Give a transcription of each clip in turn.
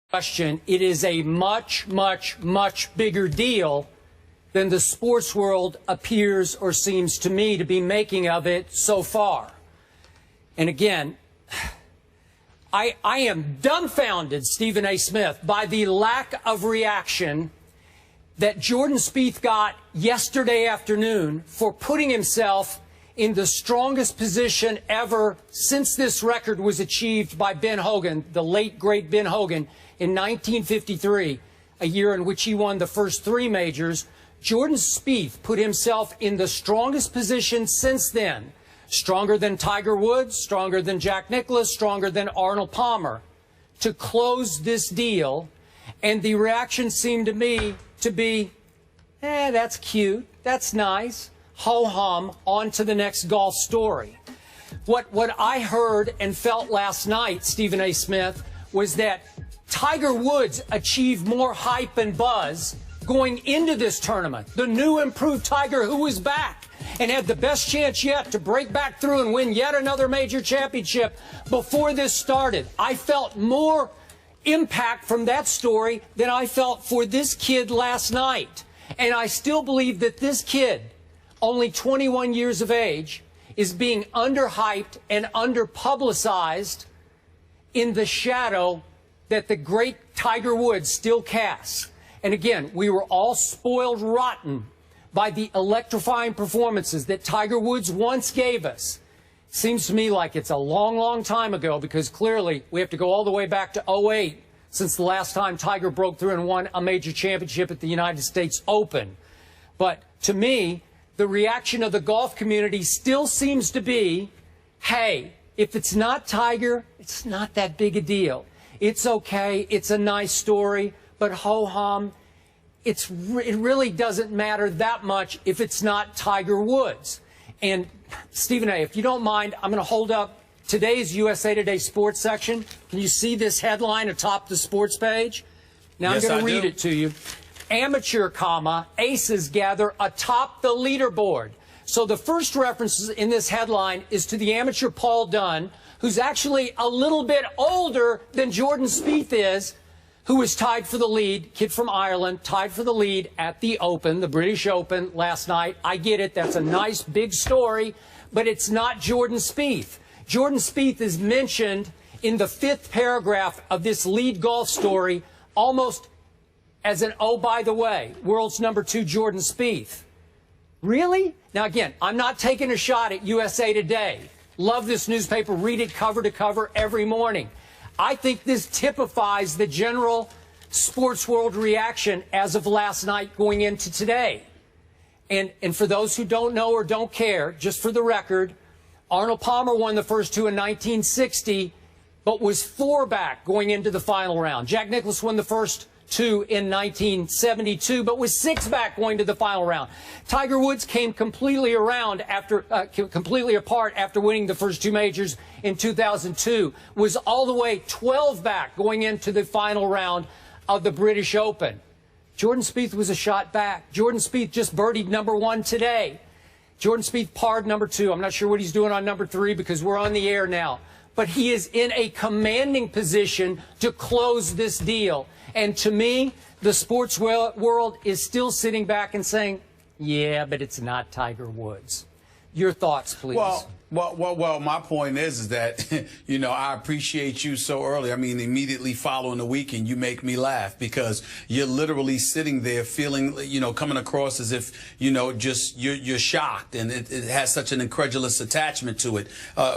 question, it is a much, much, much bigger deal than the sports world appears or seems to me to be making of it so far. And again, I am dumbfounded, Stephen A. Smith, by the lack of reaction that Jordan Spieth got yesterday afternoon for putting himself in the strongest position ever since this record was achieved by Ben Hogan, the late, great Ben Hogan, in 1953, a year in which he won the first 3 majors. Jordan Spieth put himself in the strongest position since then, stronger than Tiger Woods, stronger than Jack Nicklaus, stronger than Arnold Palmer, to close this deal. And the reaction seemed to me to be, that's cute, that's nice, ho-hum, on to the next golf story. What I heard and felt last night, Stephen A. Smith, was that Tiger Woods achieved more hype and buzz going into this tournament. The new improved Tiger, who was back and had the best chance yet to break back through and win yet another major championship before this started. I felt more impact from that story than I felt for this kid last night. And I still believe that this kid, only 21 years of age, is being underhyped and underpublicized in the shadow that the great Tiger Woods still casts. And again, we were all spoiled rotten by the electrifying performances that Tiger Woods once gave us. Seems to me like it's a long, long time ago, because clearly we have to go all the way back to '08 since the last time Tiger broke through and won a major championship at the United States Open. But to me, the reaction of the golf community still seems to be, hey, if it's not Tiger, it's not that big a deal. It's okay, it's a nice story, but ho-hum, it really doesn't matter that much if it's not Tiger Woods. And Stephen A., if you don't mind, I'm going to hold up today's USA Today sports section. Can you see this headline atop the sports page? Now yes, I'm going to read it to you. Amateur, aces gather atop the leaderboard. So the first reference in this headline is to the amateur Paul Dunn, who's actually a little bit older than Jordan Spieth is, who was tied for the lead, kid from Ireland, tied for the lead at the Open, the British Open last night. I get it. That's a nice big story, but it's not Jordan Spieth. Jordan Spieth is mentioned in the 5th paragraph of this lead golf story almost as an, oh, by the way, world's #2 Jordan Spieth. Really? Now, again, I'm not taking a shot at USA Today. Love this newspaper. Read it cover to cover every morning. I think this typifies the general sports world reaction as of last night going into today. And for those who don't know or don't care, just for the record, Arnold Palmer won the first 2 in 1960, but was 4 back going into the final round. Jack Nicklaus won the first 2 in 1972, but was 6 back going to the final round. Tiger Woods came completely apart after winning the first 2 majors in 2002, was all the way 12 back going into the final round of the British Open. Jordan Spieth was a shot back. Jordan Spieth just birdied #1 today. Jordan Spieth parred #2. I'm not sure what he's doing on #3 because we're on the air now. But he is in a commanding position to close this deal. And to me, the sports world is still sitting back and saying, yeah, but it's not Tiger Woods. Your thoughts, please. Well, my point is that, I appreciate you so early. I mean, immediately following the weekend, you make me laugh because you're literally sitting there feeling, coming across as if, you're shocked, and it has such an incredulous attachment to it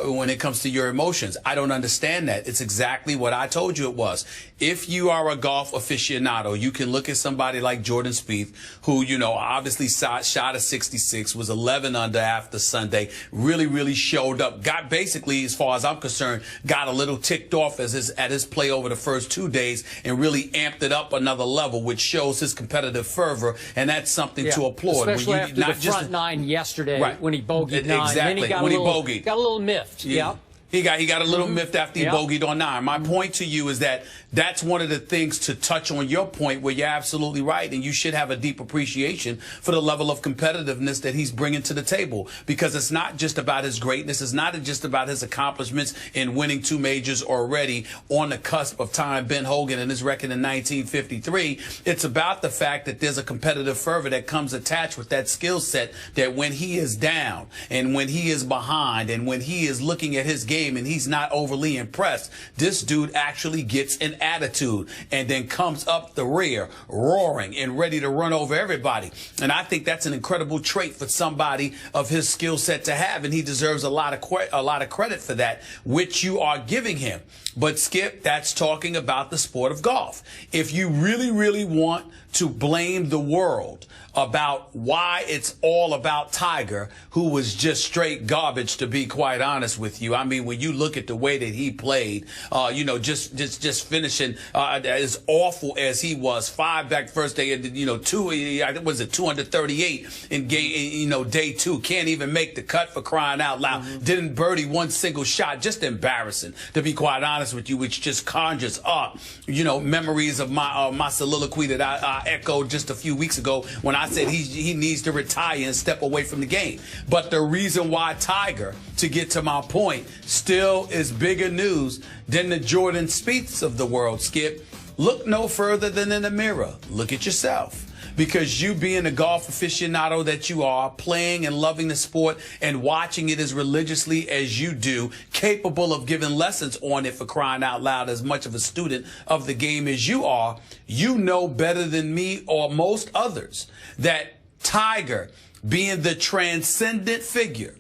when it comes to your emotions. I don't understand that. It's exactly what I told you it was. If you are a golf aficionado, you can look at somebody like Jordan Spieth, who, obviously shot a 66, was 11 under after Sunday, really showed up, got basically, as far as I'm concerned, got a little ticked off at his play over the first 2 days and really amped it up another level, which shows his competitive fervor, and that's something to applaud. Especially after the front 9 yesterday, right, when he bogeyed 9. Exactly, And then he got a little miffed. Yeah. He got a little miffed after he bogeyed on 9. My point to you is that that's one of the things, to touch on your point where you're absolutely right, and you should have a deep appreciation for the level of competitiveness that he's bringing to the table, because it's not just about his greatness. It's not just about his accomplishments in winning 2 majors already on the cusp of tying Ben Hogan and his record in 1953. It's about the fact that there's a competitive fervor that comes attached with that skill set, that when he is down and when he is behind and when he is looking at his game and he's not overly impressed, this dude actually gets an attitude and then comes up the rear roaring and ready to run over everybody. And I think that's an incredible trait for somebody of his skill set to have, and he deserves a lot of credit for that, which you are giving him. But Skip, that's talking about the sport of golf. If you really want to blame the world about why it's all about Tiger, who was just straight garbage, to be quite honest with you. I mean, when you look at the way that he played, just finishing as awful as he was, 5 back first day, 238 in game, day 2, can't even make the cut, for crying out loud. Didn't birdie 1 single shot, just embarrassing, to be quite honest with you, which just conjures up, memories of my soliloquy that I echoed just a few weeks ago when I said he needs to retire and step away from the game. But the reason why Tiger, to get to my point, still is bigger news than the Jordan Spieths of the world, Skip, look no further than in the mirror. Look at yourself. Because you, being the golf aficionado that you are, playing and loving the sport and watching it as religiously as you do, capable of giving lessons on it, for crying out loud, as much of a student of the game as you are, you know better than me or most others that Tiger, being the transcendent figure,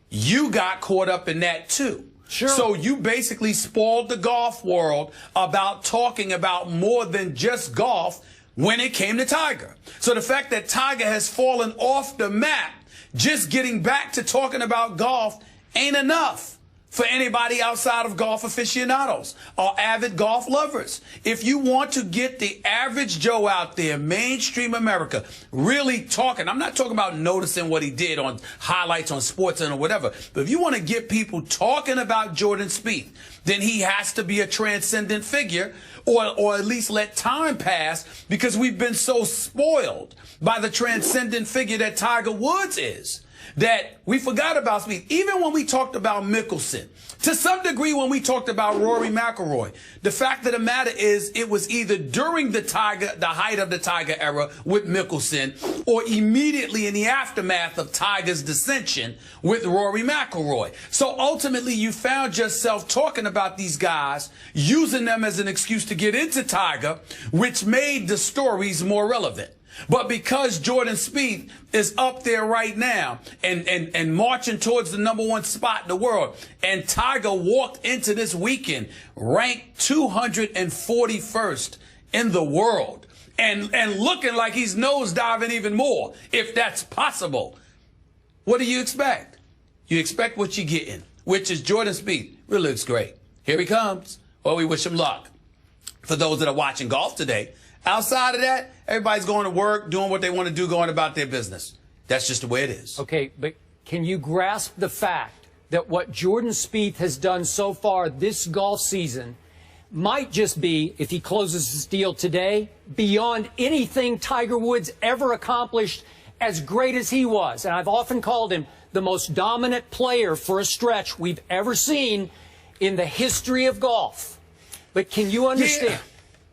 you got caught up in that too. Sure. So you basically spoiled the golf world about talking about more than just golf when it came to Tiger. So the fact that Tiger has fallen off the map, just getting back to talking about golf ain't enough for anybody outside of golf aficionados or avid golf lovers. If you want to get the average Joe out there, mainstream America, really talking, I'm not talking about noticing what he did on highlights on SportsCenter or whatever, but if you want to get people talking about Jordan Spieth, then he has to be a transcendent figure, or at least let time pass, because we've been so spoiled by the transcendent figure that Tiger Woods is, that we forgot about Spieth. Even when we talked about Mickelson, to some degree when we talked about Rory McIlroy, the fact of the matter is it was either during the height of the Tiger era with Mickelson, or immediately in the aftermath of Tiger's dissension with Rory McIlroy. So ultimately you found yourself talking about these guys, using them as an excuse to get into Tiger, which made the stories more relevant. But because Jordan Spieth is up there right now and marching towards the #1 spot in the world, and Tiger walked into this weekend ranked 241st in the world and looking like he's nosediving even more, if that's possible, what do you expect? You expect what you're getting, which is Jordan Spieth. Really looks great. Here he comes. Well, we wish him luck. For those that are watching golf today, outside of that, everybody's going to work, doing what they want to do, going about their business. That's just the way it is. Okay, but can you grasp the fact that what Jordan Spieth has done so far this golf season might just be, if he closes his deal today, beyond anything Tiger Woods ever accomplished, as great as he was? And I've often called him the most dominant player for a stretch we've ever seen in the history of golf. But can you understand? Yeah.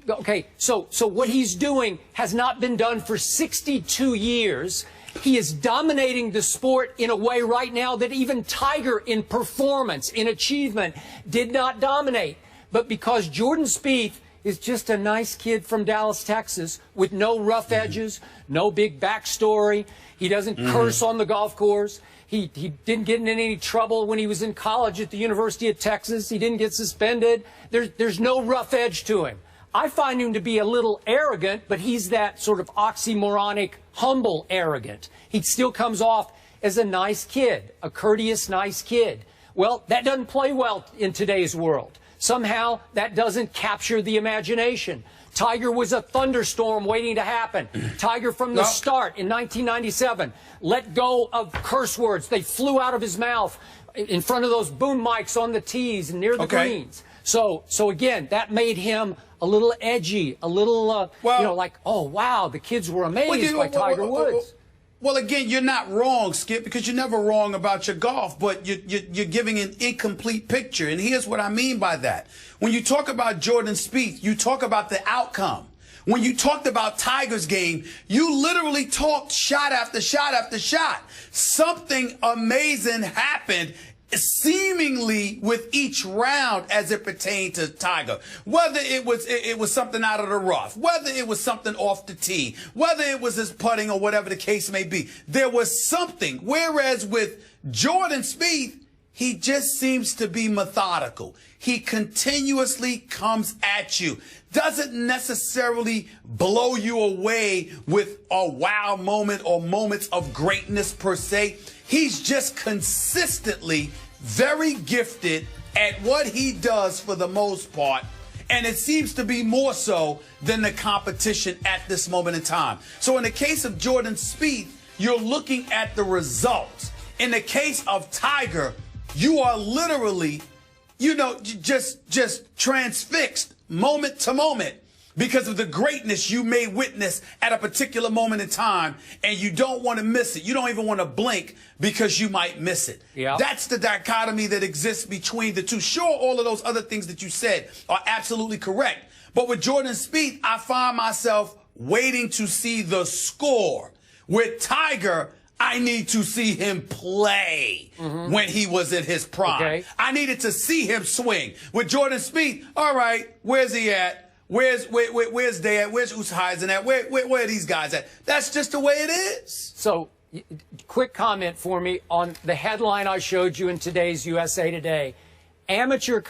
Okay, so what he's doing has not been done for 62 years. He is dominating the sport in a way right now that even Tiger, in performance, in achievement, did not dominate. But because Jordan Spieth is just a nice kid from Dallas, Texas, with no rough edges, no big backstory, he doesn't curse on the golf course, he didn't get in any trouble when he was in college at the University of Texas, he didn't get suspended, there's no rough edge to him. I find him to be a little arrogant, but he's that sort of oxymoronic, humble arrogant. He still comes off as a nice kid, a courteous, nice kid. Well, that doesn't play well in today's world. Somehow, that doesn't capture the imagination. Tiger was a thunderstorm waiting to happen. Tiger, from the start in 1997, let go of curse words. They flew out of his mouth in front of those boom mics on the tees and near the greens. So again, that made him a little edgy, a little, like, oh, wow, the kids were amazed by Tiger Woods. Well, again, you're not wrong, Skip, because you're never wrong about your golf, but you're giving an incomplete picture. And here's what I mean by that. When you talk about Jordan Spieth, you talk about the outcome. When you talked about Tiger's game, you literally talked shot after shot after shot. Something amazing happened seemingly with each round as it pertained to Tiger. Whether it was something out of the rough, whether it was something off the tee, whether it was his putting or whatever the case may be, there was something. Whereas with Jordan Spieth, he just seems to be methodical. He continuously comes at you. Doesn't necessarily blow you away with a wow moment or moments of greatness per se. He's just consistently very gifted at what he does for the most part. And it seems to be more so than the competition at this moment in time. So in the case of Jordan Spieth, you're looking at the results. In the case of Tiger, you are literally, just transfixed moment to moment because of the greatness you may witness at a particular moment in time, and you don't want to miss it. You don't even want to blink because you might miss it. Yeah. That's the dichotomy that exists between the two. Sure, all of those other things that you said are absolutely correct. But with Jordan Spieth, I find myself waiting to see the score. With Tiger, I need to see him play when he was in his prime. Okay. I needed to see him swing. With Jordan Spieth, all right, where's he at? Where's Day at? Where's Oosthuizen at? Where are these guys at? That's just the way it is. So, quick comment for me on the headline I showed you in today's USA Today. Amateur,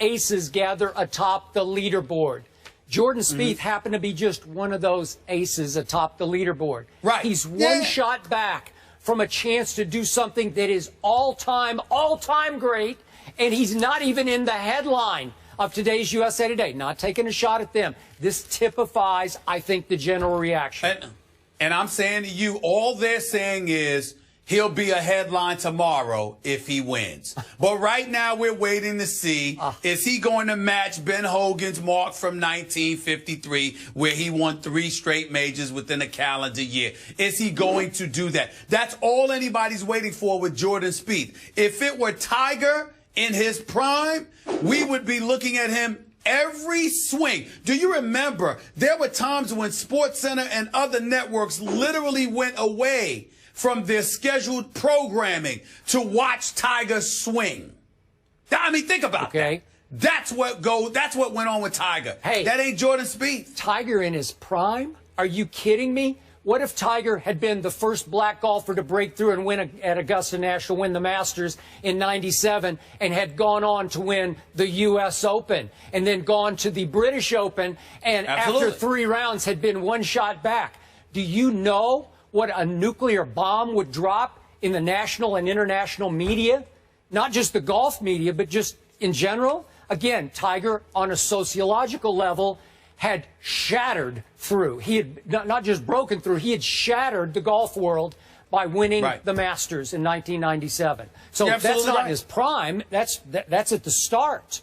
aces gather atop the leaderboard. Jordan Spieth happened to be just one of those aces atop the leaderboard. Right. He's one shot back from a chance to do something that is all-time great, and he's not even in the headline of today's USA Today. Not taking a shot at them. This typifies, I think, the general reaction. And I'm saying to you, all they're saying is he'll be a headline tomorrow if he wins. But right now we're waiting to see, is he going to match Ben Hogan's mark from 1953 where he won 3 straight majors within a calendar year? Is he going to do that? That's all anybody's waiting for with Jordan Spieth. If it were Tiger in his prime, we would be looking at him every swing. Do you remember there were times when SportsCenter and other networks literally went away from their scheduled programming to watch Tiger swing? I mean, think about that. That's what went on with Tiger. Hey, that ain't Jordan Spieth. Tiger in his prime? Are you kidding me? What if Tiger had been the first black golfer to break through and win at Augusta National, win the Masters in '97, and had gone on to win the U.S. Open, and then gone to the British Open, and after 3 rounds had been 1 shot back? Do you know what a nuclear bomb would drop in the national and international media? Not just the golf media, but just in general. Again, Tiger, on a sociological level, had shattered through. He had not just broken through, he had shattered the golf world by winning the Masters in 1997. So that's not in his prime. That's at the start.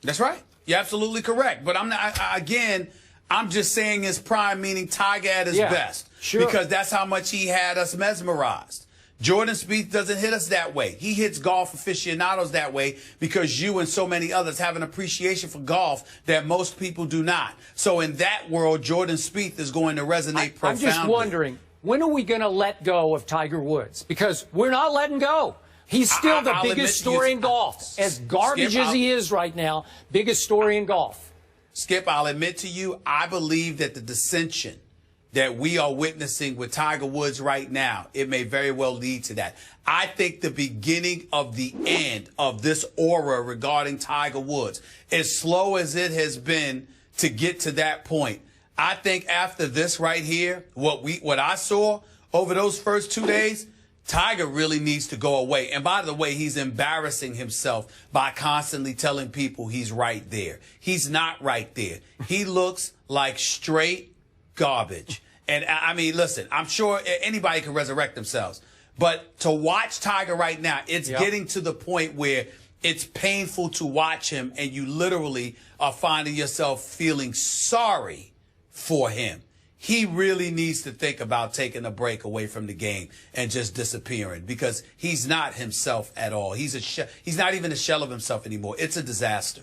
That's right. You're absolutely correct. But I'm just saying his prime, meaning Tiger at his best. Sure. Because that's how much he had us mesmerized. Jordan Spieth doesn't hit us that way. He hits golf aficionados that way because you and so many others have an appreciation for golf that most people do not. So in that world, Jordan Spieth is going to resonate profoundly. I'm just wondering, when are we going to let go of Tiger Woods? Because we're not letting go. He's still the biggest story in golf. As garbage as he is right now, biggest story in golf. Skip, I'll admit to you, I believe that the dissension that we are witnessing with Tiger Woods right now, it may very well lead to that. I think the beginning of the end of this aura regarding Tiger Woods, as slow as it has been to get to that point, I think after this right here, what I saw over those first 2 days, Tiger really needs to go away. And by the way, he's embarrassing himself by constantly telling people he's right there. He's not right there. He looks like straight garbage. And I mean, listen, I'm sure anybody can resurrect themselves. But to watch Tiger right now, it's Yeah. getting to the point where it's painful to watch him, and you literally are finding yourself feeling sorry for him. He really needs to think about taking a break away from the game and just disappearing, because he's not himself at all. He's not even a shell of himself anymore. It's a disaster.